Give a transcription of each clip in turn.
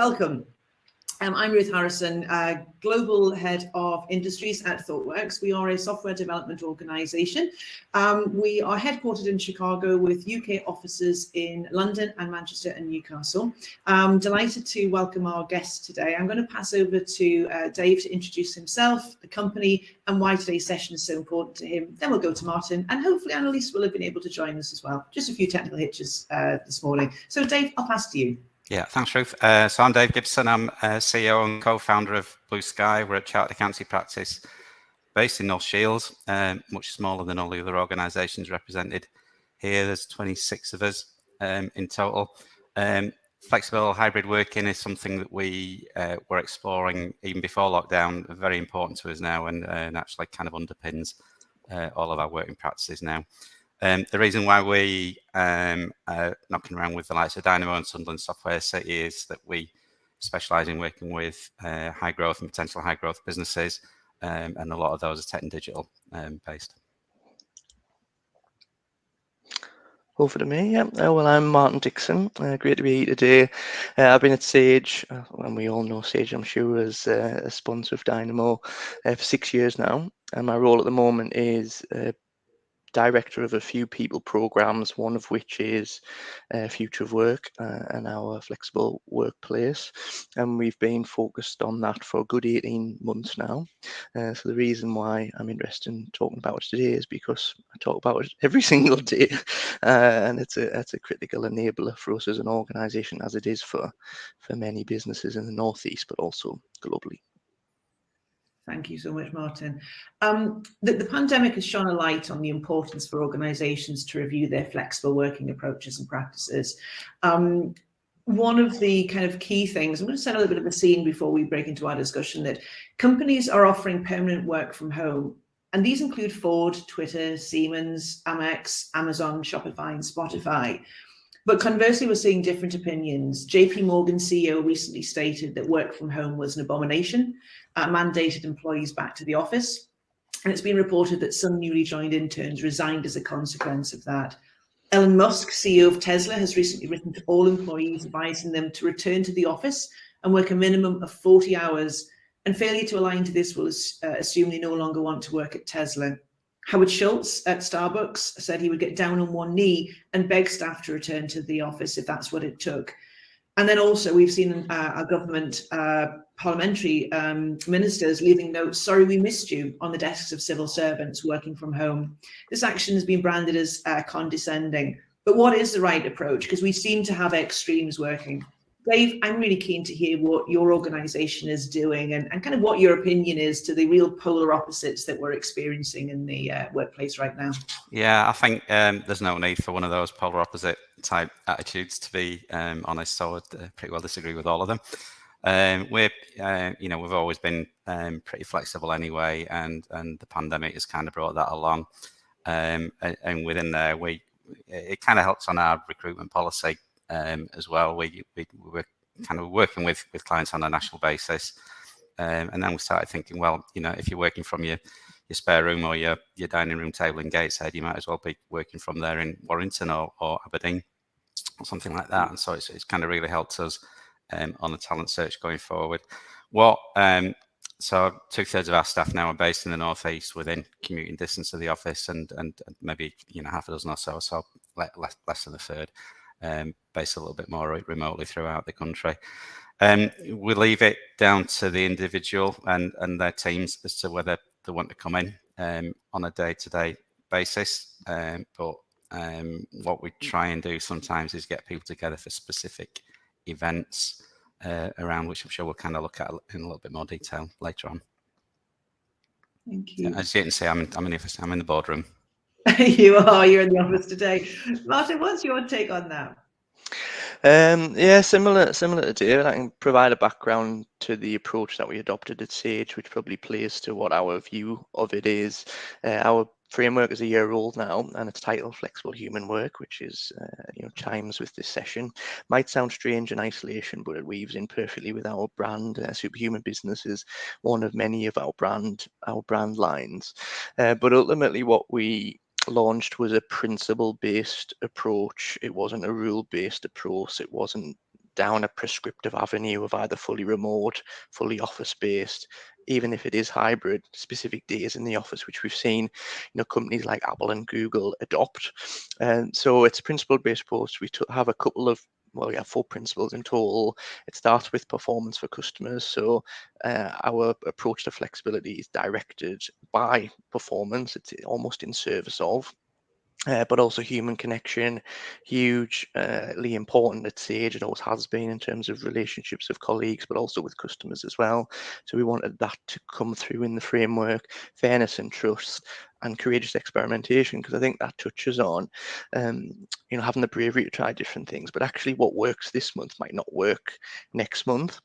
welcome. I'm Ruth Harrison, Global Head of Industries at Thoughtworks. We are a software development organisation. We are headquartered in Chicago with UK offices in London and Manchester and Newcastle. I'm delighted to welcome our guest today. I'm going to pass over to Dave to introduce himself, the company, and why today's session is so important to him. Then we'll go to Martin, and hopefully Annalise will have been able to join us as well. Just a few technical hitches this morning. So Dave, I'll pass to you. Yeah, thanks, Ruth. So I'm Dave Gibson. I'm CEO and co-founder of Blue Sky. We're a chartered accountancy practice based in North Shields, much smaller than all the other organisations represented here. There's 26 of us in total. Flexible hybrid working is something that we were exploring even before lockdown, very important to us now, and actually kind of underpins all of our working practices now. The reason why we are knocking around with the likes of Dynamo and Sunderland Software City is that we specialise in working with high growth and potential high growth businesses, and a lot of those are tech and digital based. Over to me, yeah. Well, I'm Martin Dixon. Great to be here today. I've been at Sage, and we all know Sage, I'm sure, as a sponsor of Dynamo for 6 years now. And my role at the moment is director of a few people programs, one of which is Future of Work and our flexible workplace, and we've been focused on that for a good 18 months now. So the reason why I'm interested in talking about it today is because I talk about it every single day, and it's a critical enabler for us as an organisation, as it is for many businesses in the Northeast, but also globally. Thank you so much, Martin. The pandemic has shone a light on the importance for organisations to review their flexible working approaches and practices. One of the kind of key things, I'm going to set a little bit of a scene before we break into our discussion, that companies are offering permanent work from home. And these include Ford, Twitter, Siemens, Amex, Amazon, Shopify, and Spotify. But conversely, we're seeing different opinions. JP Morgan CEO recently stated that work from home was an abomination, mandated employees back to the office. And it's been reported that some newly joined interns resigned as a consequence of that. Elon Musk, CEO of Tesla, has recently written to all employees advising them to return to the office and work a minimum of 40 hours. And failure to align to this will assume they no longer want to work at Tesla. Howard Schultz at Starbucks said he would get down on one knee and beg staff to return to the office if that's what it took. And then also we've seen our government parliamentary ministers leaving notes, "Sorry, we missed you," on the desks of civil servants working from home. This action has been branded as condescending. But what is the right approach? Because we seem to have extremes working. Dave, I'm really keen to hear what your organisation is doing and kind of what your opinion is to the real polar opposites that we're experiencing in the workplace right now. Yeah, I think there's no need for one of those polar opposite type attitudes, to be honest. So I pretty well disagree with all of them. We've always been pretty flexible anyway, and the pandemic has kind of brought that along. And within there, it kind of helps on our recruitment policy. As well, we were kind of working with clients on a national basis, and then we started thinking, well, if you're working from your spare room or your dining room table in Gateshead, you might as well be working from there in Warrington or Aberdeen or something like that. And so it's kind of really helped us on the talent search going forward. So 2/3 of our staff now are based in the Northeast within commuting distance of the office, and maybe half a dozen or so less than a third. Based a little bit more remotely throughout the country. We leave it down to the individual and their teams as to whether they want to come in on a day-to-day basis. But what we try and do sometimes is get people together for specific events around which I'm sure we'll kind of look at in a little bit more detail later on. Thank you. As you can see, I'm in the boardroom. You're in the office today. Martin, what's your take on that? Yeah, similar to Dave. I can provide a background to the approach that we adopted at Sage, which probably plays to what our view of it is. Our framework is a year old now, and it's titled Flexible Human Work, which is chimes with this session. Might sound strange in isolation, but it weaves in perfectly with our brand. Superhuman Business is one of many of our brand lines. But ultimately, what we launched was a principle-based approach. It wasn't a rule-based approach. It wasn't down a prescriptive avenue of either fully remote, fully office-based, even if it is hybrid, specific days in the office, which we've seen, companies like Apple and Google adopt. And so it's a principle-based approach. We have a couple of, we have 4 principles in total. It starts with performance for customers. So our approach to flexibility is directed by performance. It's almost in service of. But also human connection, hugely important at Sage. It always has been in terms of relationships with colleagues, but also with customers as well. So we wanted that to come through in the framework, fairness and trust, and courageous experimentation, because I think that touches on, having the bravery to try different things. But actually, what works this month might not work next month.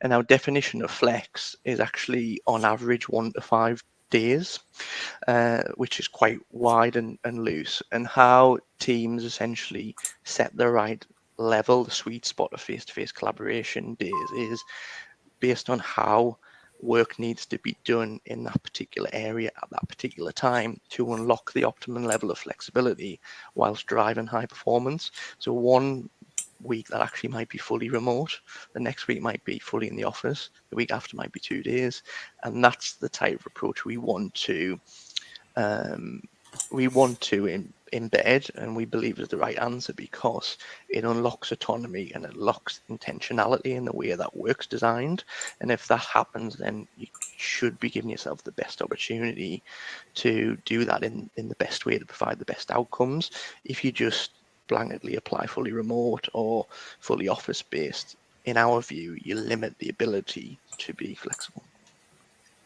And our definition of flex is actually on average 1 to 5 days, which is quite wide and loose, and how teams essentially set the right level, the sweet spot of face-to-face collaboration days is based on how work needs to be done in that particular area at that particular time to unlock the optimum level of flexibility whilst driving high performance. So one week that actually might be fully remote, the next week might be fully in the office, the week after might be 2 days, and that's the type of approach we want to embed, and we believe is the right answer, because it unlocks autonomy and it unlocks intentionality in the way that work's designed. And if that happens, then you should be giving yourself the best opportunity to do that in the best way to provide the best outcomes. If you just blanketly apply fully remote or fully office-based, in our view, you limit the ability to be flexible.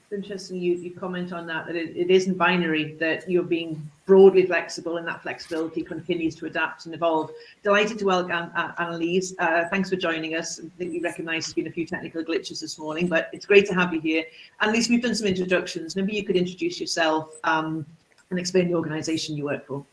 It's interesting you comment on that it isn't binary, that you're being broadly flexible, and that flexibility continues to adapt and evolve. Delighted to welcome Annalise. Thanks for joining us. I think we recognise there's been a few technical glitches this morning, but it's great to have you here. Annalise, we've done some introductions. Maybe you could introduce yourself and explain the organisation you work for.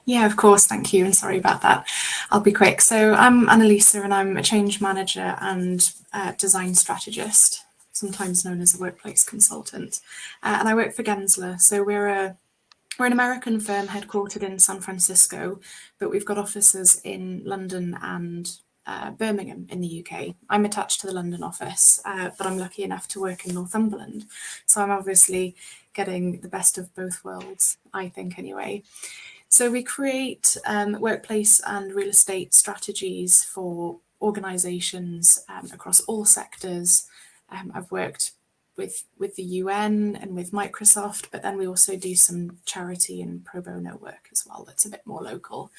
Yeah, of course. Thank you. And sorry about that. I'll be quick. So I'm Annalisa, and I'm a change manager and design strategist, sometimes known as a workplace consultant. And I work for Gensler. So we're an American firm headquartered in San Francisco, but we've got offices in London and Birmingham in the UK. I'm attached to the London office, but I'm lucky enough to work in Northumberland. So I'm obviously getting the best of both worlds, I think anyway. So we create workplace and real estate strategies for organisations across all sectors. I've worked with the UN and with Microsoft, but then we also do some charity and pro bono work as well that's a bit more local.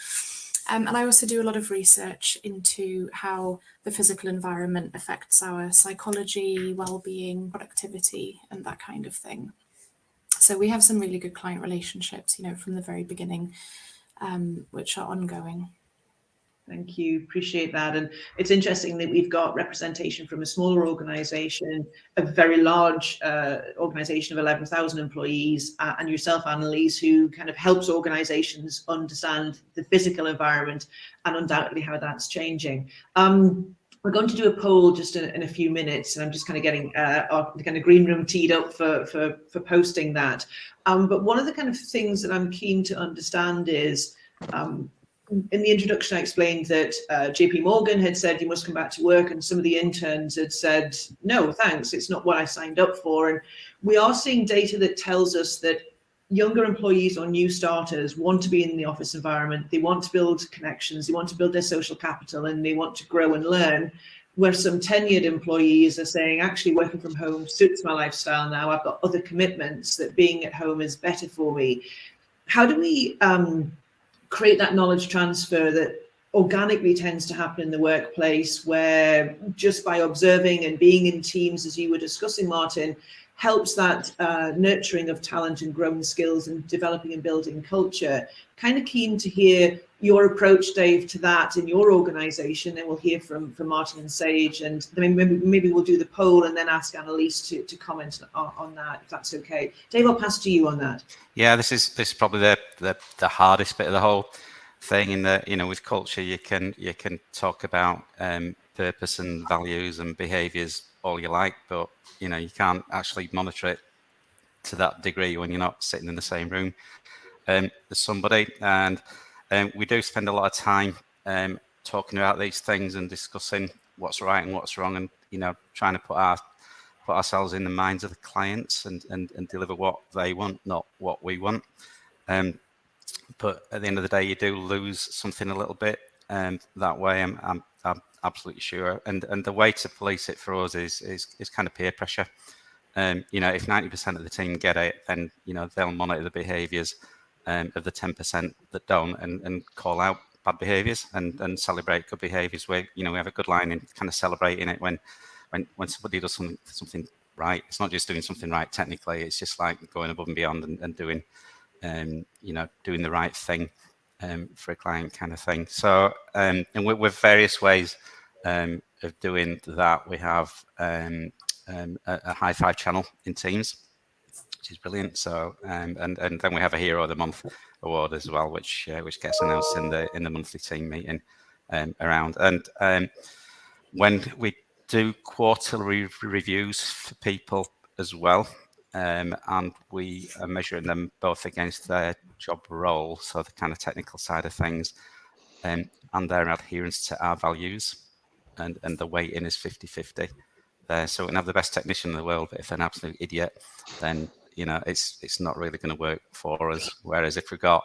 And I also do a lot of research into how the physical environment affects our psychology, well-being, productivity, and that kind of thing. So we have some really good client relationships, from the very beginning, which are ongoing. Thank you. Appreciate that. And it's interesting that we've got representation from a smaller organisation, a very large organisation of 11,000 employees, and yourself, Annalise, who kind of helps organisations understand the physical environment and undoubtedly how that's changing. We're going to do a poll just in a few minutes, and I'm just kind of getting our kind of green room teed up for posting that. But one of the kind of things that I'm keen to understand is, in the introduction, I explained that JP Morgan had said you must come back to work, and some of the interns had said, no, thanks, it's not what I signed up for. And we are seeing data that tells us that younger employees or new starters want to be in the office environment. They want to build connections, they want to build their social capital, and they want to grow and learn. Where some tenured employees are saying, actually working from home suits my lifestyle now, I've got other commitments, that being at home is better for me. How do we create that knowledge transfer that organically tends to happen in the workplace, where just by observing and being in teams, as you were discussing, Martin, helps that nurturing of talent and growing skills and developing and building culture? Kind of keen to hear your approach, Dave, to that in your organisation, and we'll hear from Martin and Sage, and then maybe we'll do the poll and then ask Annalise to comment on that, if that's okay. Dave, I'll pass to you on that. Yeah, this is probably the hardest bit of the whole thing, in that, with culture you can talk about purpose and values and behaviours all you like, but you can't actually monitor it to that degree when you're not sitting in the same room as somebody. And we do spend a lot of time talking about these things and discussing what's right and what's wrong, and trying to put ourselves in the minds of the clients and deliver what they want, not what we want. But at the end of the day, you do lose something a little bit that way. I'm absolutely sure. And the way to police it for us is kind of peer pressure. If 90% of the team get it, then they'll monitor the behaviours of the 10% that don't, and call out bad behaviours and celebrate good behaviours. We have a good line in kind of celebrating it when somebody does something right. It's not just doing something right technically; it's just like going above and beyond and doing doing the right thing for a client, kind of thing. So, and with various ways of doing that, we have a high five channel in Teams, which is brilliant. So, and then we have a Hero of the Month award as well, which gets announced in the monthly team meeting around. And when we do quarterly reviews for people as well, and we are measuring them both against their job role, so the kind of technical side of things, and their adherence to our values, and the weighting is 50-50. So we can have the best technician in the world, but if they're an absolute idiot, then it's not really going to work for us. Whereas if we've got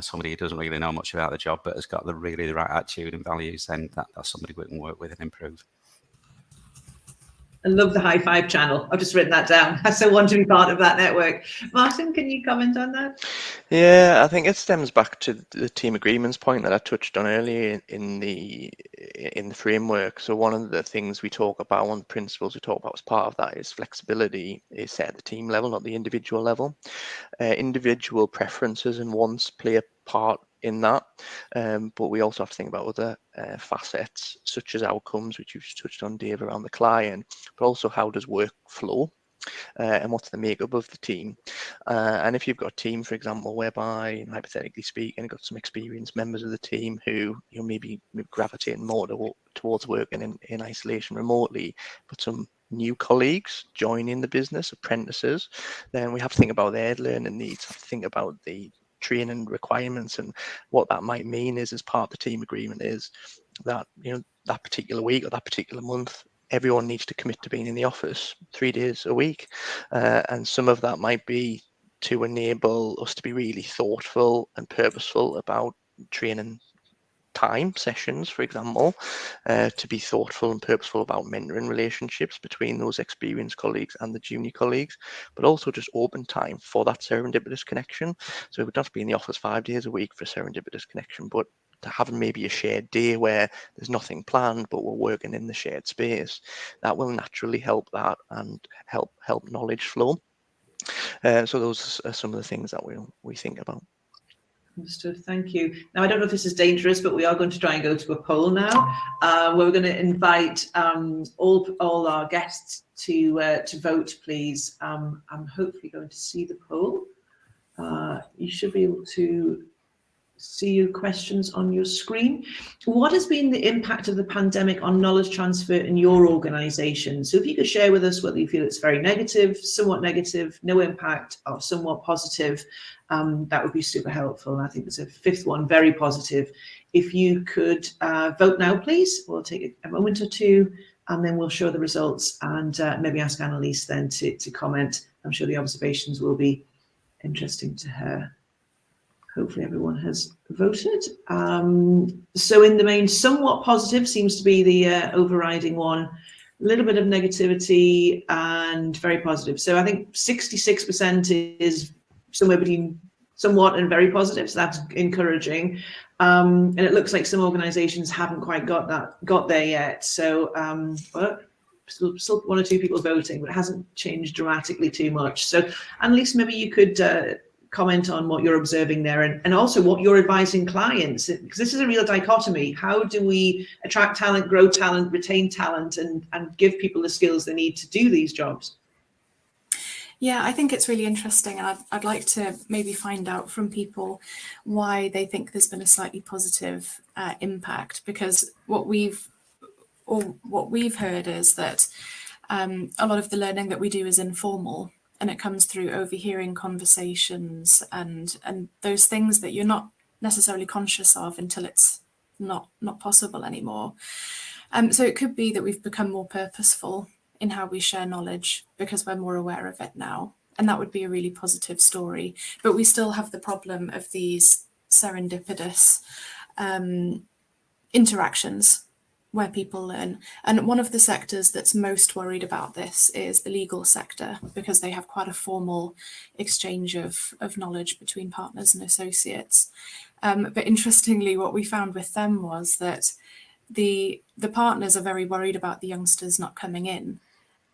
somebody who doesn't really know much about the job but has got the right attitude and values, then that's somebody we can work with and improve. I love the high five channel. I've just written that down. I still want to be part of that network. Martin, can you comment on that? Yeah, I think it stems back to the team agreements point that I touched on earlier in the framework. So one of the things we talk about, one of the principles we talk about as part of that is flexibility is set at the team level, not the individual level. Individual preferences and wants play a part in that, but we also have to think about other facets such as outcomes, which you've touched on, Dave, around the client, but also how does work flow and what's the makeup of the team. And if you've got a team, for example, whereby, hypothetically speaking, you've got some experienced members of the team who maybe gravitate more towards working in isolation remotely, but some new colleagues joining the business, apprentices, then we have to think about their learning needs, have to think about the training requirements, and what that might mean is, as part of the team agreement, is that that particular week or that particular month, everyone needs to commit to being in the office 3 days a week, and some of that might be to enable us to be really thoughtful and purposeful about training time sessions, for example, to be thoughtful and purposeful about mentoring relationships between those experienced colleagues and the junior colleagues, but also just open time for that serendipitous connection. So it would not be in the office 5 days a week for serendipitous connection, but to have maybe a shared day where there's nothing planned, but we're working in the shared space, that will naturally help that and help knowledge flow. So those are some of the things that we think about. Understood. Thank you. Now, I don't know if this is dangerous, but we are going to try and go to a poll now, where we're going to invite all our guests to vote, please. I'm hopefully going to see the poll. You should be able to see your questions on your screen. What has been the impact of the pandemic on knowledge transfer in your organisation? So if you could share with us whether you feel it's very negative, somewhat negative, no impact, or somewhat positive, that would be super helpful. I think there's a fifth one, very positive. If you could vote now, please. We'll take a moment or two, and then we'll show the results, and maybe ask Annalise then to comment. I'm sure the observations will be interesting to her. Hopefully everyone has voted. So in the main, somewhat positive seems to be the overriding one. A little bit of negativity and very positive. So I think 66% is somewhere between somewhat and very positive. So that's encouraging. And it looks like some organizations haven't quite got there yet. So but still one or two people voting, but it hasn't changed dramatically too much. So Annalise, maybe you could comment on what you're observing there, and also what you're advising clients, because this is a real dichotomy. How do we attract talent, grow talent, retain talent, and give people the skills they need to do these jobs? Yeah, I think it's really interesting, and I'd like to maybe find out from people why they think there's been a slightly positive impact, because what we've heard is that a lot of the learning that we do is informal, and it comes through overhearing conversations and those things that you're not necessarily conscious of until it's not possible anymore. So it could be that we've become more purposeful in how we share knowledge because we're more aware of it now. And that would be a really positive story. But we still have the problem of these serendipitous interactions where people learn. And one of the sectors that's most worried about this is the legal sector, because they have quite a formal exchange of knowledge between partners and associates. But interestingly, what we found with them was that the partners are very worried about the youngsters not coming in.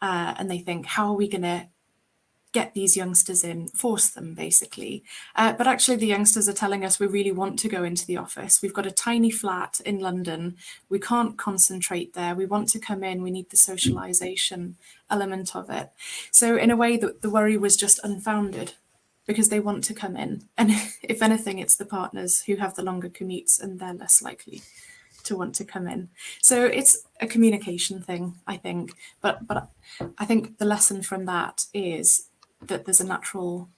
And they think, how are we going to get these youngsters in, force them basically. But actually the youngsters are telling us we really want to go into the office. We've got a tiny flat in London. We can't concentrate there. We want to come in. We need the socialization element of it. So in a way, the worry was just unfounded because they want to come in. And if anything, it's the partners who have the longer commutes and they're less likely to want to come in. So it's a communication thing, I think. But I think the lesson from that is that there's a natural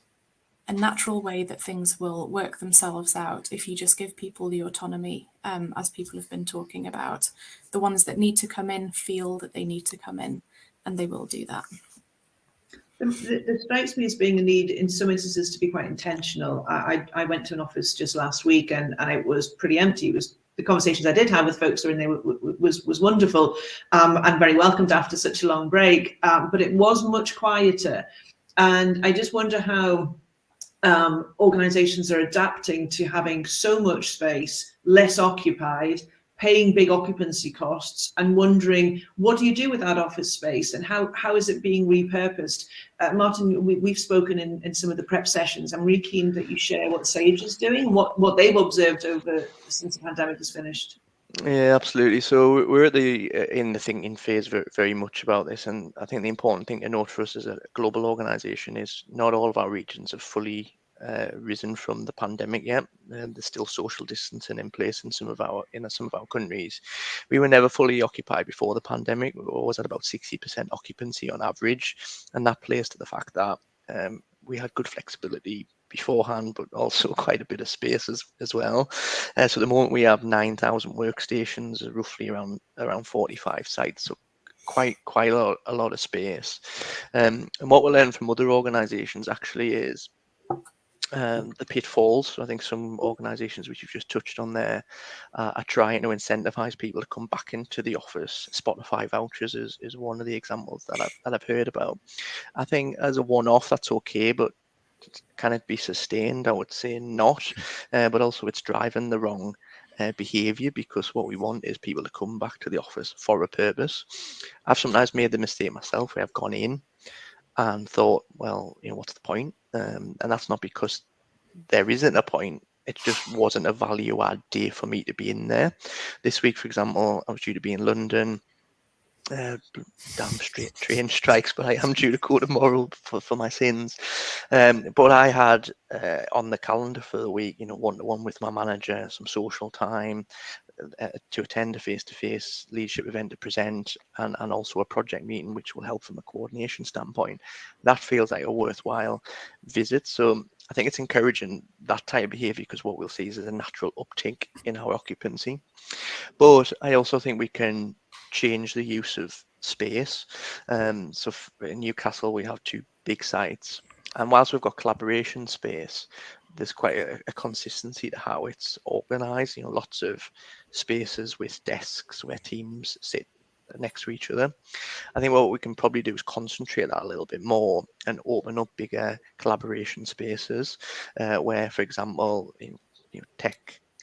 way that things will work themselves out if you just give people the autonomy, as people have been talking about. The ones that need to come in feel that they need to come in, and they will do that. There strikes me as being a need in some instances to be quite intentional. I went to an office just last week and it was pretty empty. It was the conversations I did have with folks who were in there was wonderful and very welcomed after such a long break, but it was much quieter. And I just wonder how organizations are adapting to having so much space, less occupied, paying big occupancy costs, and wondering, what do you do with that office space and how is it being repurposed? Martin, we've spoken in some of the prep sessions. I'm really keen that you share what Sage is doing, what they've observed over since the pandemic has finished. Yeah, absolutely. So we're at in the thinking phase very much about this, and I think the important thing to note for us as a global organisation is not all of our regions have fully risen from the pandemic yet. There's still social distancing in place in some of our countries. We were never fully occupied before the pandemic. We were always at about 60% occupancy on average, and that plays to the fact that we had good flexibility beforehand, but also quite a bit of space as well. So at the moment we have 9,000 workstations, roughly around 45 sites. So quite a lot of space. And what we learn from other organisations actually is the pitfalls. So I think some organisations which you've just touched on there are trying to incentivise people to come back into the office. Spotify vouchers is one of the examples that I've heard about. I think as a one-off that's okay, but can it be sustained? I would say not, but also it's driving the wrong behaviour, because what we want is people to come back to the office for a purpose. I've sometimes made the mistake myself where I've gone in and thought, well, what's the point? And that's not because there isn't a point. It just wasn't a value add day for me to be in there. This week, for example, I was due to be in London. Damn straight train strikes, but I am due to go tomorrow for my sins. But I had on the calendar for the week, one-to-one with my manager, some social time, to attend a face-to-face leadership event to present, and also a project meeting which will help from a coordination standpoint. That feels like a worthwhile visit. So I think it's encouraging that type of behaviour, because what we'll see is a natural uptick in our occupancy. But I also think we can change the use of space. So in Newcastle, we have 2 big sites. And whilst we've got collaboration space, there's quite a consistency to how it's organised. Lots of spaces with desks where teams sit next to each other. I think what we can probably do is concentrate that a little bit more and open up bigger collaboration spaces where, for example,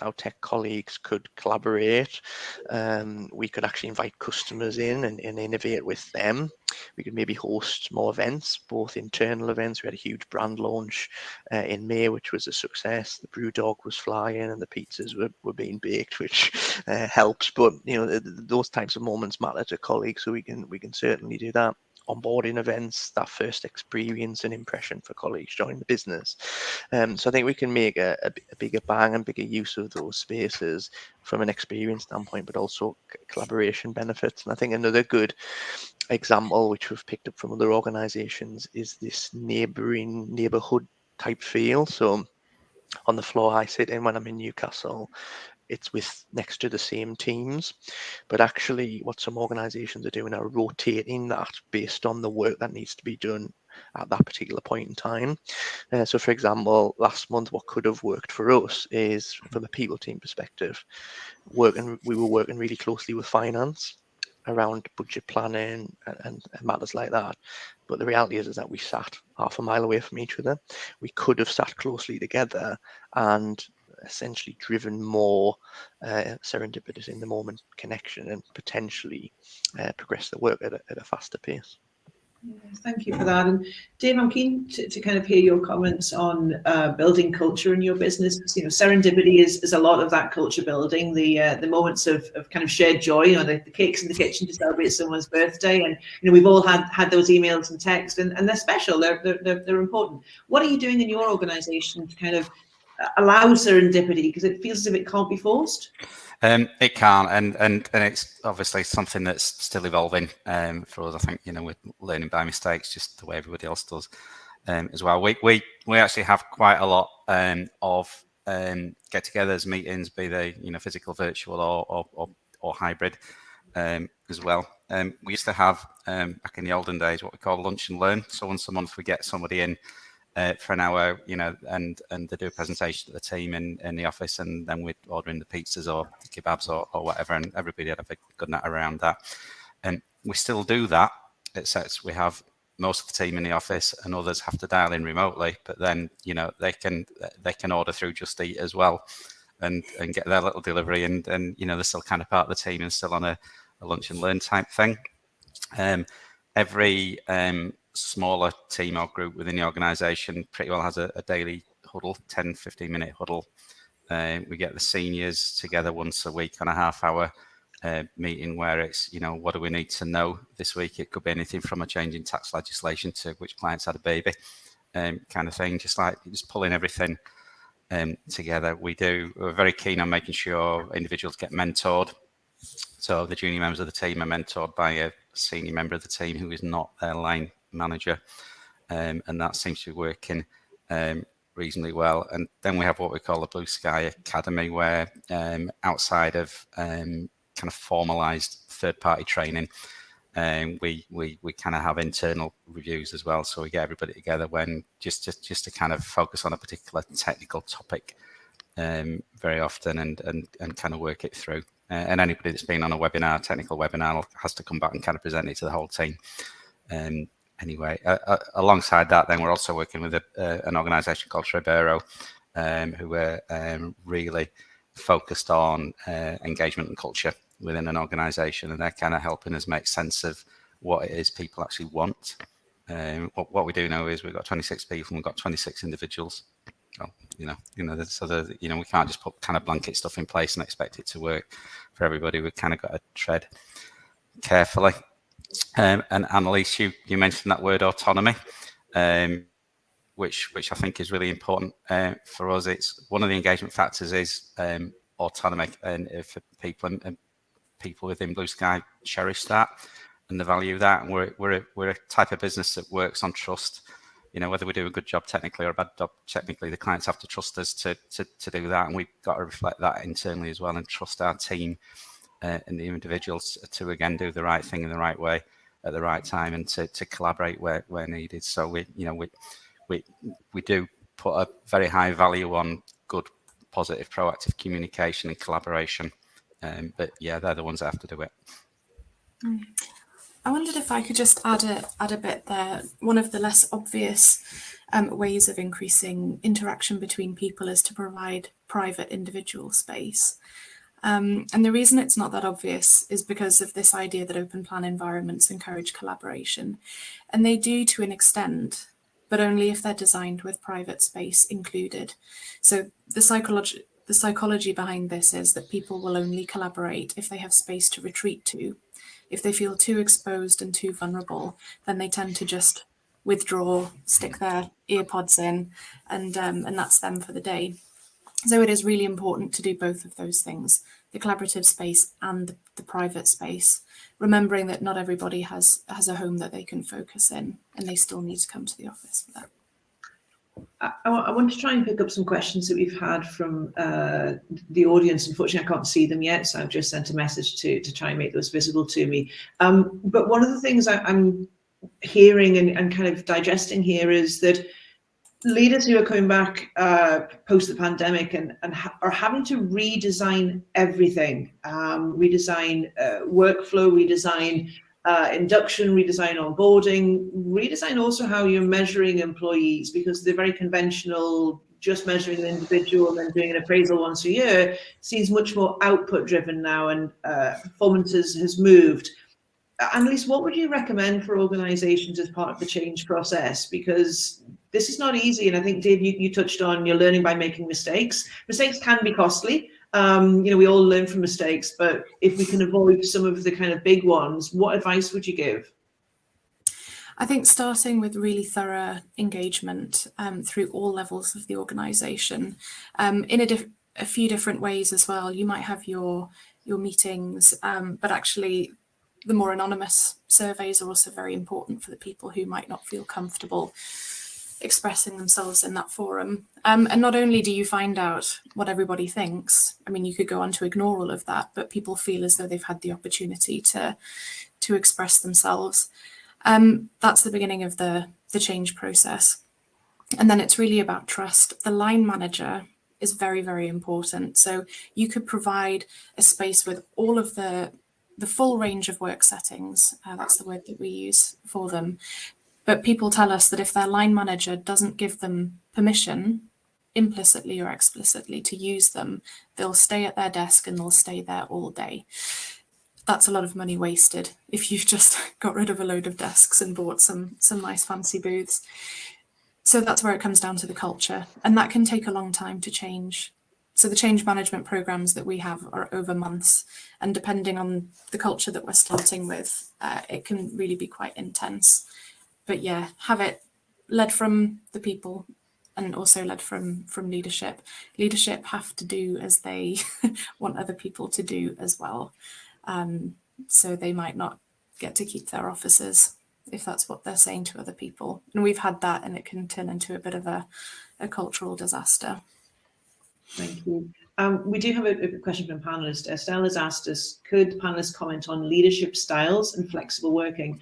our tech colleagues could collaborate. We could actually invite customers in and innovate with them. We could maybe host more events, both internal events. We had a huge brand launch in May, which was a success. The brew dog was flying and the pizzas were being baked, which helps. But those types of moments matter to colleagues, so we can certainly do that. Onboarding events, that first experience and impression for colleagues joining the business. So I think we can make a bigger bang and bigger use of those spaces from an experience standpoint, but also collaboration benefits. And I think another good example, which we've picked up from other organisations, is this neighbourhood type feel. So on the floor I sit in when I'm in Newcastle, it's with next to the same teams. But actually what some organizations are doing are rotating that based on the work that needs to be done at that particular point in time. So for example, last month, what could have worked for us is, from a people team perspective, we were working really closely with finance around budget planning and matters like that. But the reality is that we sat half a mile away from each other. We could have sat closely together and essentially driven more serendipitous in the moment connection and potentially progress the work at a faster pace. Yes, thank you for that. And Dave, I'm keen to kind of hear your comments on building culture in your business. You know, serendipity is a lot of that culture building, the moments of kind of shared joy, you know, the cakes in the kitchen to celebrate someone's birthday. And, you know, we've all had those emails and texts, and they're special, they're important. What are you doing in your organization to kind of allow serendipity? Because it feels as if it can't be forced. It can, and it's obviously something that's still evolving for us. I think, you know, we're learning by mistakes, just the way everybody else does as well. We actually have quite a lot of get-togethers, meetings, be they, you know, physical, virtual, or hybrid as well. We used to have back in the olden days what we call lunch and learn. So once a month we get somebody in for an hour, you know, and they do a presentation to the team in the office, and then we'd order in the pizzas or the kebabs or whatever, and everybody had a big good night around that. And we still do that, except we have most of the team in the office and others have to dial in remotely, but then, you know, they can order through Just Eat as well and get their little delivery, and you know, they're still kind of part of the team and still on a lunch and learn type thing. Every smaller team or group within the organisation pretty well has a daily huddle, 10-15 minute huddle. We get the seniors together once a week on a half-hour meeting where it's, you know, what do we need to know this week? It could be anything from a change in tax legislation to which clients had a baby, kind of thing. Just pulling everything together. We're very keen on making sure individuals get mentored. So the junior members of the team are mentored by a senior member of the team who is not their line manager, and that seems to be working reasonably well. And then we have what we call the Blue Sky Academy, where outside of kind of formalized third-party training, we kind of have internal reviews as well. So we get everybody together when just to kind of focus on a particular technical topic very often and kind of work it through. And anybody that's been on a technical webinar, has to come back and kind of present it to the whole team. Anyway, alongside that, then we're also working with an organisation called Trebero, who are really focused on engagement and culture within an organisation, and they're kind of helping us make sense of what it is people actually want. What we do know is we've got 26 people and we've got 26 individuals. Well, we can't just put kind of blanket stuff in place and expect it to work for everybody. We've kind of got to tread carefully. And Annalise, you mentioned that word autonomy, which I think is really important for us. It's one of the engagement factors is autonomy, and for people and people within Blue Sky cherish that and they value that. And we're a type of business that works on trust. You know, whether we do a good job technically or a bad job technically, the clients have to trust us to do that, and we've got to reflect that internally as well and trust our team and the individuals to again do the right thing in the right way at the right time and to collaborate where needed. So we do put a very high value on good, positive, proactive communication and collaboration. But yeah, they're the ones that have to do it. I wondered if I could just add a bit there. One of the less obvious ways of increasing interaction between people is to provide private individual space. And the reason it's not that obvious is because of this idea that open plan environments encourage collaboration. And they do to an extent, but only if they're designed with private space included. So the psychology behind this is that people will only collaborate if they have space to retreat to. If they feel too exposed and too vulnerable, then they tend to just withdraw, stick their earpods in, and that's them for the day. So it is really important to do both of those things, the collaborative space and the private space, remembering that not everybody has a home that they can focus in, and they still need to come to the office for that. I want to try and pick up some questions that we've had from the audience. Unfortunately, I can't see them yet, so I've just sent a message to try and make those visible to me. But one of the things I'm hearing and kind of digesting here is that leaders who are coming back post the pandemic and are having to redesign everything, redesign workflow, redesign induction, redesign onboarding, redesign also how you're measuring employees, because they're very conventional, just measuring an individual and then doing an appraisal once a year seems much more output driven now, and performance has moved. Annalise, what would you recommend for organizations as part of the change process? Because this is not easy. And I think, Dave, you touched on you're learning by making mistakes. Mistakes can be costly. We all learn from mistakes, but if we can avoid some of the kind of big ones, what advice would you give? I think starting with really thorough engagement through all levels of the organization in a few different ways as well. You might have your meetings, but actually the more anonymous surveys are also very important for the people who might not feel comfortable expressing themselves in that forum. And not only do you find out what everybody thinks, I mean, you could go on to ignore all of that, but people feel as though they've had the opportunity to express themselves. That's the beginning of the change process. And then it's really about trust. The line manager is very, very important. So you could provide a space with all of the full range of work settings. That's the word that we use for them. But people tell us that if their line manager doesn't give them permission, implicitly or explicitly, to use them, they'll stay at their desk and they'll stay there all day. That's a lot of money wasted if you've just got rid of a load of desks and bought some nice fancy booths. So that's where it comes down to the culture, and that can take a long time to change. So the change management programs that we have are over months, and depending on the culture that we're starting with, it can really be quite intense. But yeah, have it led from the people and also led from leadership. Leadership have to do as they want other people to do as well. So they might not get to keep their offices if that's what they're saying to other people. And we've had that, and it can turn into a bit of a cultural disaster. Thank you. We do have a question from a panelist. Estelle has asked us, could panelists comment on leadership styles and flexible working?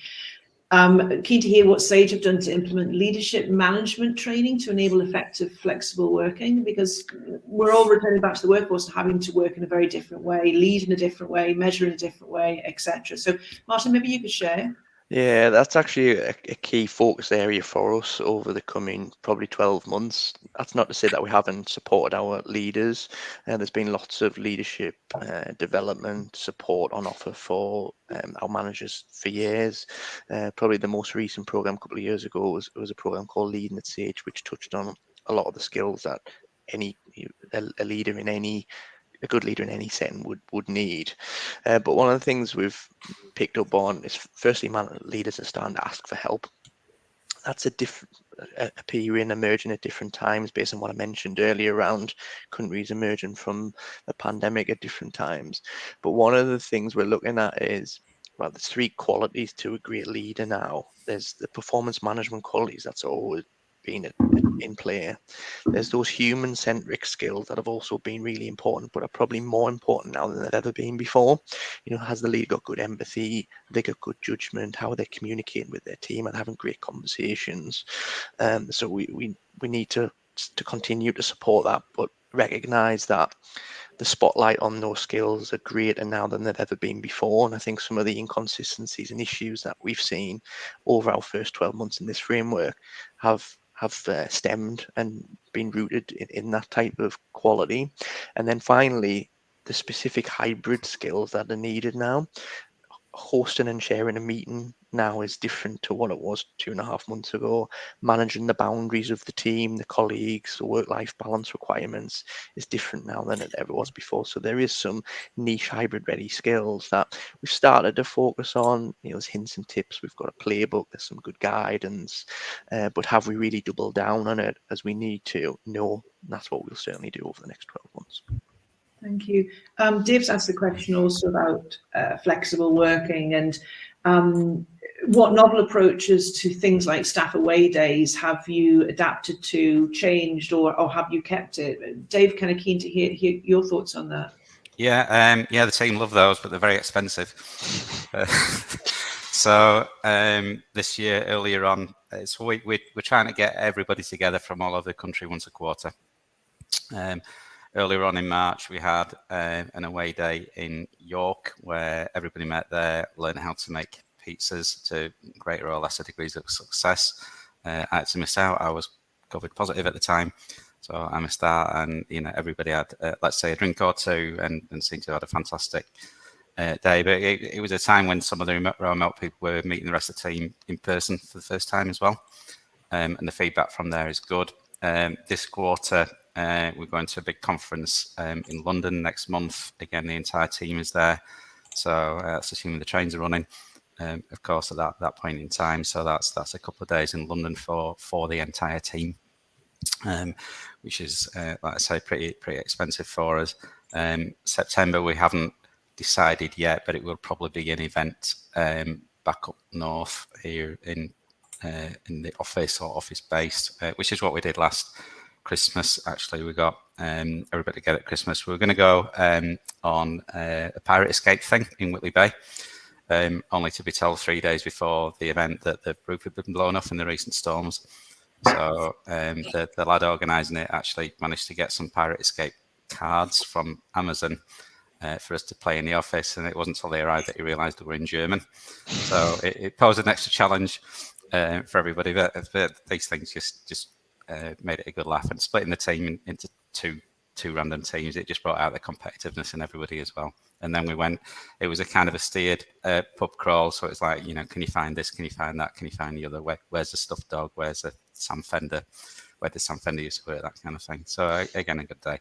Keen to hear what Sage have done to implement leadership management training to enable effective flexible working, because we're all returning back to the workforce and having to work in a very different way, lead in a different way, measure in a different way, etc. So Martin, maybe you could share. Yeah, that's actually a key focus area for us over the coming probably 12 months. That's not to say that we haven't supported our leaders. There's been lots of leadership development support on offer for our managers for years. Probably the most recent program a couple of years ago was a program called Leading at Sage, which touched on a lot of the skills that a good leader in any setting would need. But one of the things we've picked up on is, firstly, leaders are starting to ask for help. That's appearing, emerging at different times based on what I mentioned earlier around countries emerging from a pandemic at different times. But one of the things we're looking at is, well, there's 3 qualities to a great leader now. There's the performance management qualities that's always been in play. There's those human-centric skills that have also been really important, but are probably more important now than they've ever been before. Has the leader got good empathy? They got good judgment? How are they communicating with their team and having great conversations? So we need to continue to support that, but recognize that the spotlight on those skills are greater now than they've ever been before. And I think some of the inconsistencies and issues that we've seen over our first 12 months in this framework have stemmed and been rooted in that type of quality. And then finally, the specific hybrid skills that are needed now. Hosting and sharing a meeting now is different to what it was 2.5 months ago. Managing the boundaries of the team, the colleagues, the work-life balance requirements is different now than it ever was before. So there is some niche hybrid-ready skills that we've started to focus on. There's hints and tips. We've got a playbook. There's some good guidance. But have we really doubled down on it as we need to? No, that's what we'll certainly do over the next 12 months. Thank you. Dave's asked the question also about flexible working, and what novel approaches to things like staff away days have you adapted to, changed, or have you kept it? Dave, kind of keen to hear your thoughts on that. Yeah, the team love those, but they're very expensive. So this year, earlier on, so we're trying to get everybody together from all over the country once a quarter. Earlier on in March, we had an away day in York where everybody met there, learned how to make pizzas to greater or lesser degrees of success. I had to miss out. I was COVID positive at the time, so I missed out. And everybody had, let's say, a drink or two, and seemed to have had a fantastic day. But it was a time when some of the remote people were meeting the rest of the team in person for the first time as well, and the feedback from there is good. This quarter, we're going to a big conference in London next month. Again, the entire team is there, so that's assuming the trains are running, of course, at that point in time. So that's a couple of days in London for the entire team, which is, like I say, pretty expensive for us. September, we haven't decided yet, but it will probably be an event back up north here in the office or office based, which is what we did last Christmas. Actually, we got everybody together at Christmas. We were going to go on a pirate escape thing in Whitley Bay, only to be told 3 days before the event that the roof had been blown off in the recent storms. So the lad organising it actually managed to get some pirate escape cards from Amazon for us to play in the office, and it wasn't until they arrived that he realised they were in German. So it posed an extra challenge for everybody, but these things just made it a good laugh. And splitting the team into two random teams, it just brought out the competitiveness in everybody as well. And then we went, it was a kind of a steered pub crawl, so it's like, can you find this, can you find that, can you find the other, where's the stuffed dog, where's the Sam Fender, where did Sam Fender used to work, that kind of thing. So again, a good day.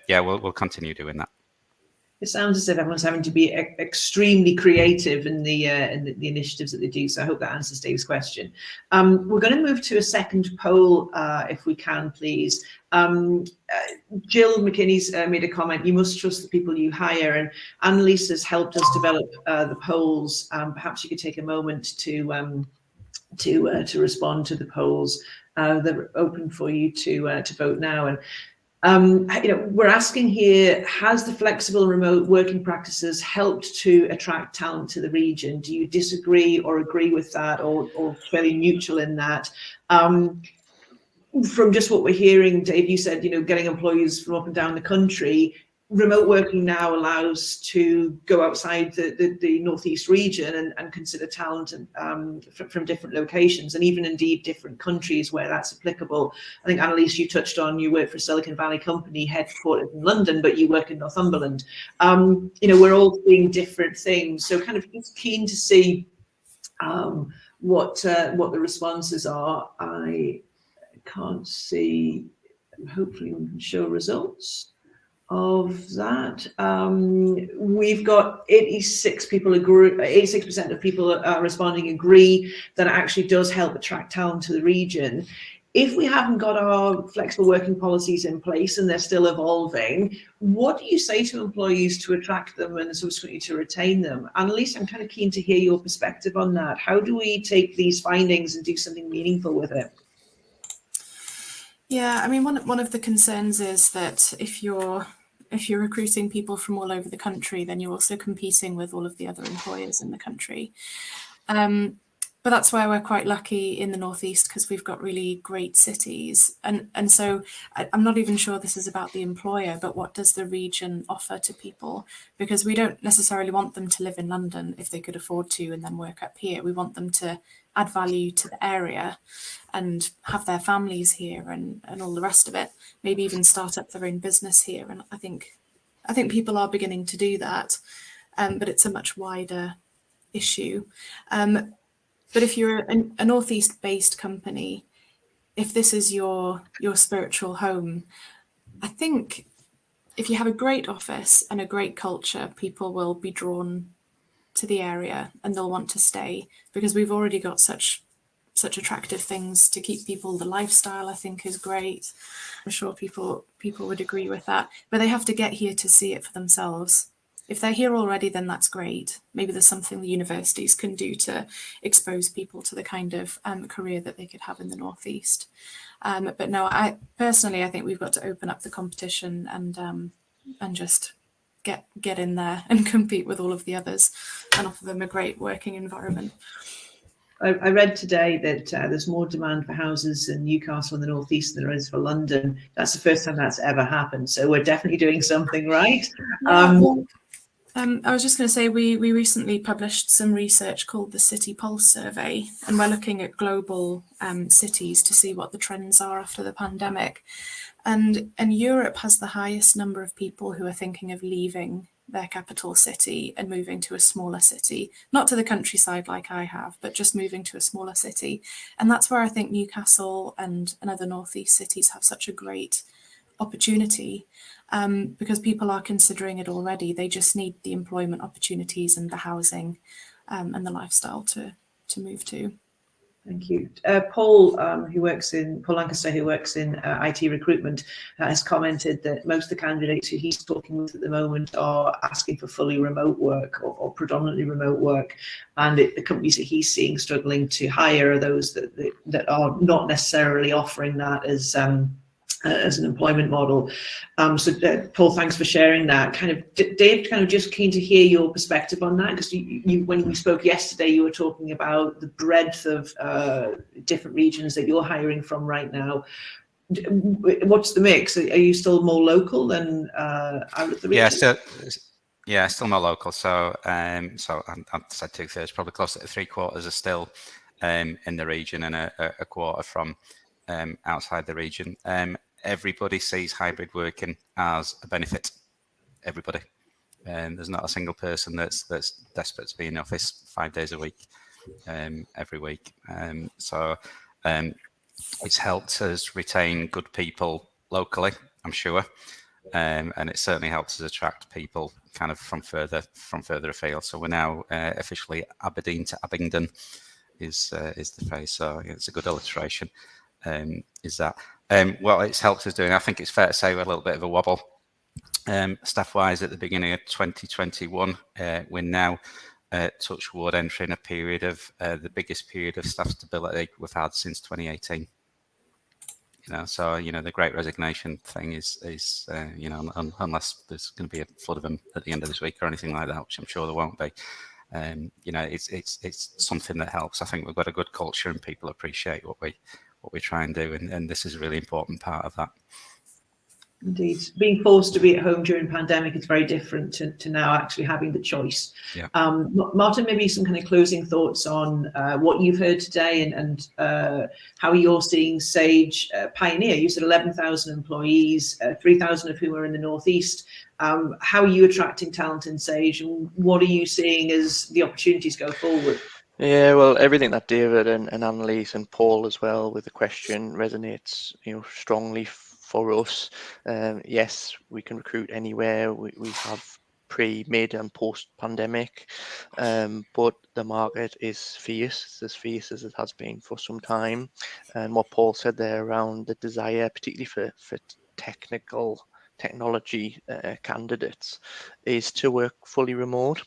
Yeah, we'll continue doing that. It sounds as if everyone's having to be extremely creative in the initiatives that they do. So I hope that answers Dave's question. We're going to move to a second poll, if we can, please. Jill McKinney's made a comment. You must trust the people you hire, and Annalise has helped us develop the polls. Perhaps you could take a moment to respond to the polls. They're open for you to vote now. And we're asking here, has the flexible remote working practices helped to attract talent to the region? Do you disagree or agree with that, or fairly neutral in that? From just what we're hearing, Dave, you said, getting employees from up and down the country. Remote working now allows to go outside the Northeast region and consider talent from different locations, and even indeed different countries where that's applicable. I think, Annalise, you touched on, you work for a Silicon Valley company headquartered in London, but you work in Northumberland. We're all seeing different things. So kind of just keen to see what the responses are. I can't see, hopefully we can show results of that. We've got 86% of people responding agree that it actually does help attract talent to the region. If we haven't got our flexible working policies in place and they're still evolving, what do you say to employees to attract them and subsequently to retain them? Annalise, I'm kind of keen to hear your perspective on that. How do we take these findings and do something meaningful with it? Yeah, I mean, one of the concerns is that if you're recruiting people from all over the country, then you're also competing with all of the other employers in the country. But that's why we're quite lucky in the Northeast, because we've got really great cities. And so I'm not even sure this is about the employer, but what does the region offer to people? Because we don't necessarily want them to live in London if they could afford to and then work up here. We want them to add value to the area and have their families here and all the rest of it, maybe even start up their own business here. And I think people are beginning to do that, but it's a much wider issue. But if you're a Northeast-based company, if this is your spiritual home, I think if you have a great office and a great culture, people will be drawn to the area and they'll want to stay, because we've already got such attractive things to keep people. The lifestyle, I think, is great. I'm sure people would agree with that, but they have to get here to see it for themselves. if they're here already, then that's great. Maybe there's something the universities can do to expose people to the kind of career that they could have in the Northeast. But no, I think we've got to open up the competition and just get in there and compete with all of the others and offer them a great working environment. I read today that there's more demand for houses in Newcastle in the Northeast than there is for London. That's the first time that's ever happened. So we're definitely doing something right. I was just going to say, we recently published some research called the City Pulse Survey, and we're looking at global cities to see what the trends are after the pandemic. And Europe has the highest number of people who are thinking of leaving their capital city and moving to a smaller city, not to the countryside like I have, but just moving to a smaller city. And that's where I think Newcastle and other Northeast cities have such a great opportunity, because people are considering it already. They just need the employment opportunities and the housing and the lifestyle to move to. Thank you. Paul Lancaster, who works in IT recruitment, has commented that most of the candidates who he's talking with at the moment are asking for fully remote work or predominantly remote work, and the companies that he's seeing struggling to hire are those that are not necessarily offering that as an employment model. Paul, thanks for sharing that. Dave, just keen to hear your perspective on that, because you when we spoke yesterday, you were talking about the breadth of different regions that you're hiring from right now. What's the mix? Are you still more local than out of the region? Still more local. So I'd say 2/3, probably closer to 3/4 are still in the region, and a quarter from outside the region. Everybody sees hybrid working as a benefit. Everybody. There's not a single person that's desperate to be in the office 5 days a week, every week. It's helped us retain good people locally, I'm sure, and it certainly helps us attract people kind of from further afield. So we're now officially Aberdeen to Abingdon is the phrase. So it's a good illustration. Is that what it's helped us doing? I think it's fair to say we're a little bit of a wobble staff-wise at the beginning of 2021. We're now touch wood entering a period of the biggest period of staff stability we've had since 2018. So the Great Resignation thing is unless there's going to be a flood of them at the end of this week or anything like that, which I'm sure there won't be. It's something that helps. I think we've got a good culture and people appreciate what we try and do, and this is a really important part of that. Indeed. Being forced to be at home during pandemic is very different to now actually having the choice. Yeah. Martin, maybe some kind of closing thoughts on what you've heard today and how you're seeing Sage pioneer. You said 11,000 employees, 3,000 of whom are in the Northeast. How are you attracting talent in Sage, and what are you seeing as the opportunities go forward? Yeah, well, everything that David and Annalise and Paul as well with the question resonates, strongly for us. Yes, we can recruit anywhere. We have pre, mid and post pandemic, but the market is fierce, as fierce as it has been for some time. And what Paul said there around the desire, particularly for technology candidates, is to work fully remote.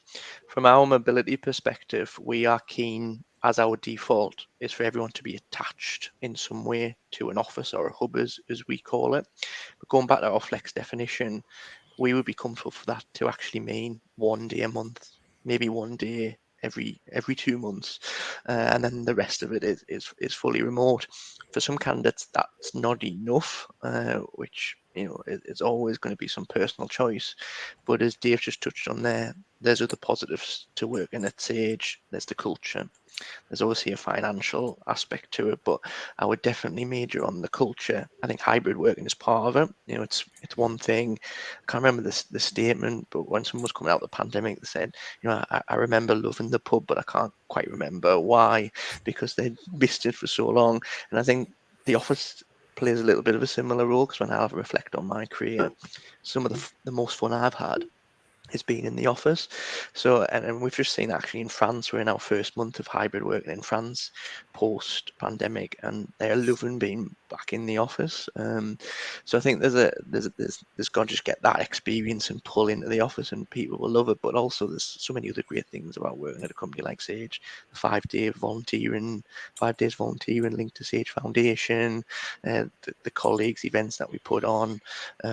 From our mobility perspective, we are keen, as our default is for everyone to be attached in some way to an office or a hub, as we call it. But going back to our flex definition, we would be comfortable for that to actually mean 1 day a month, maybe 1 day every 2 months, and then the rest of it is fully remote. For some candidates, that's not enough, which it's always going to be some personal choice. But as Dave just touched on there, there's other positives to working at Sage. There's the culture. There's obviously a financial aspect to it, but I would definitely major on the culture. I think hybrid working is part of it. It's one thing. I can't remember the statement, but when someone was coming out of the pandemic, they said, I remember loving the pub, but I can't quite remember why, because they'd missed it for so long. And I think the office plays a little bit of a similar role, because when I reflect on my career, some of the most fun I've had is being in the office. So, and we've just seen actually in France, we're in our first month of hybrid working in France post pandemic, and they're loving being back in the office. So I think there's got to just get that experience and pull into the office, and people will love it. But also there's so many other great things about working at a company like Sage. The 5 days volunteering linked to Sage Foundation, the colleagues events that we put on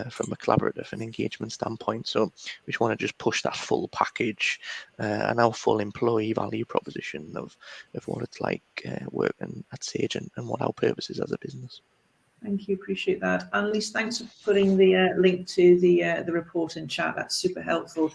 from a collaborative and engagement standpoint. So we just want to just push that full package and our full employee value proposition of what it's like working at Sage and what our purpose is as a business. Thank you, appreciate that. Annalise, thanks for putting the link to the report in chat. That's super helpful.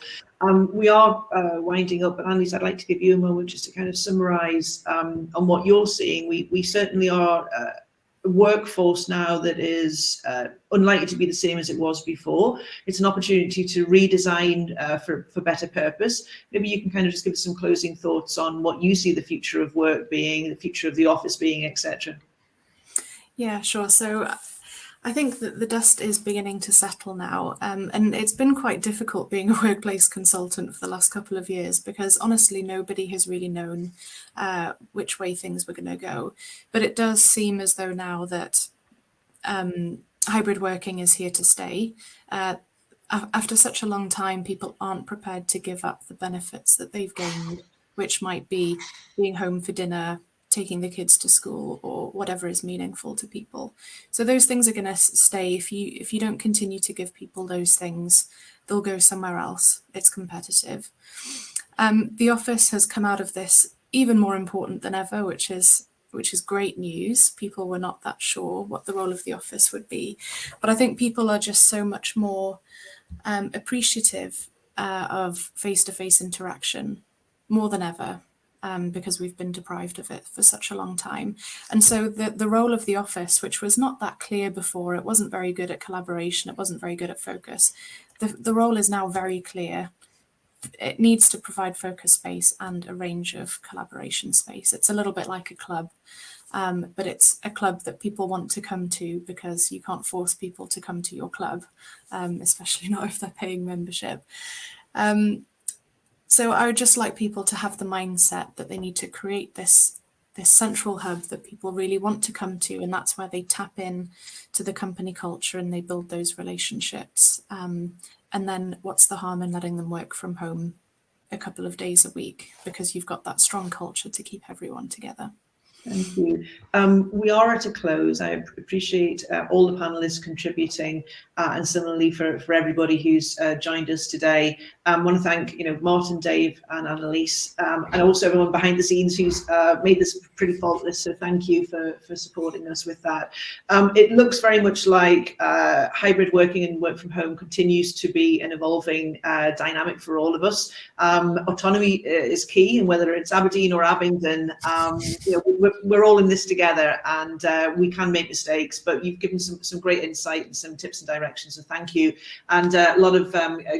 We are winding up, but Annalise, I'd like to give you a moment just to kind of summarise on what you're seeing. We certainly are a workforce now that is unlikely to be the same as it was before. It's an opportunity to redesign for better purpose. Maybe you can kind of just give us some closing thoughts on what you see the future of work being, the future of the office being, etc. Yeah, sure. So I think that the dust is beginning to settle now, and it's been quite difficult being a workplace consultant for the last couple of years, because honestly nobody has really known which way things were going to go. But it does seem as though now that hybrid working is here to stay. After such a long time, people aren't prepared to give up the benefits that they've gained, which might be being home for dinner, taking the kids to school, or whatever is meaningful to people. So those things are going to stay. If you don't continue to give people those things, they'll go somewhere else. It's competitive. The office has come out of this even more important than ever, which is great news. People were not that sure what the role of the office would be, but I think people are just so much more appreciative of face-to-face interaction more than ever. Because we've been deprived of it for such a long time. And so the role of the office, which was not that clear before, it wasn't very good at collaboration, it wasn't very good at focus. The role is now very clear. It needs to provide focus space and a range of collaboration space. It's a little bit like a club, but it's a club that people want to come to, because you can't force people to come to your club, especially not if they're paying membership. So I would just like people to have the mindset that they need to create this central hub that people really want to come to, and that's where they tap in to the company culture and they build those relationships. And then what's the harm in letting them work from home a couple of days a week, because you've got that strong culture to keep everyone together. Thank you. We are at a close. I appreciate all the panelists contributing, and similarly for everybody who's joined us today. I want to thank Martin, Dave, and Annalise, and also everyone behind the scenes who's made this pretty faultless. So thank you for supporting us with that. It looks very much like hybrid working and work from home continues to be an evolving dynamic for all of us. Autonomy is key, and whether it's Aberdeen or Abingdon, we're all in this together, and we can make mistakes, but you've given some great insight and some tips and directions, so thank you. And a lot of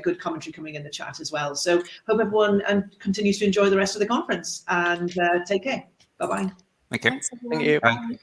good commentary coming in the chat as well. So hope everyone continues to enjoy the rest of the conference, and take care. Bye-bye. Thank you. Thanks, Thank you. Bye.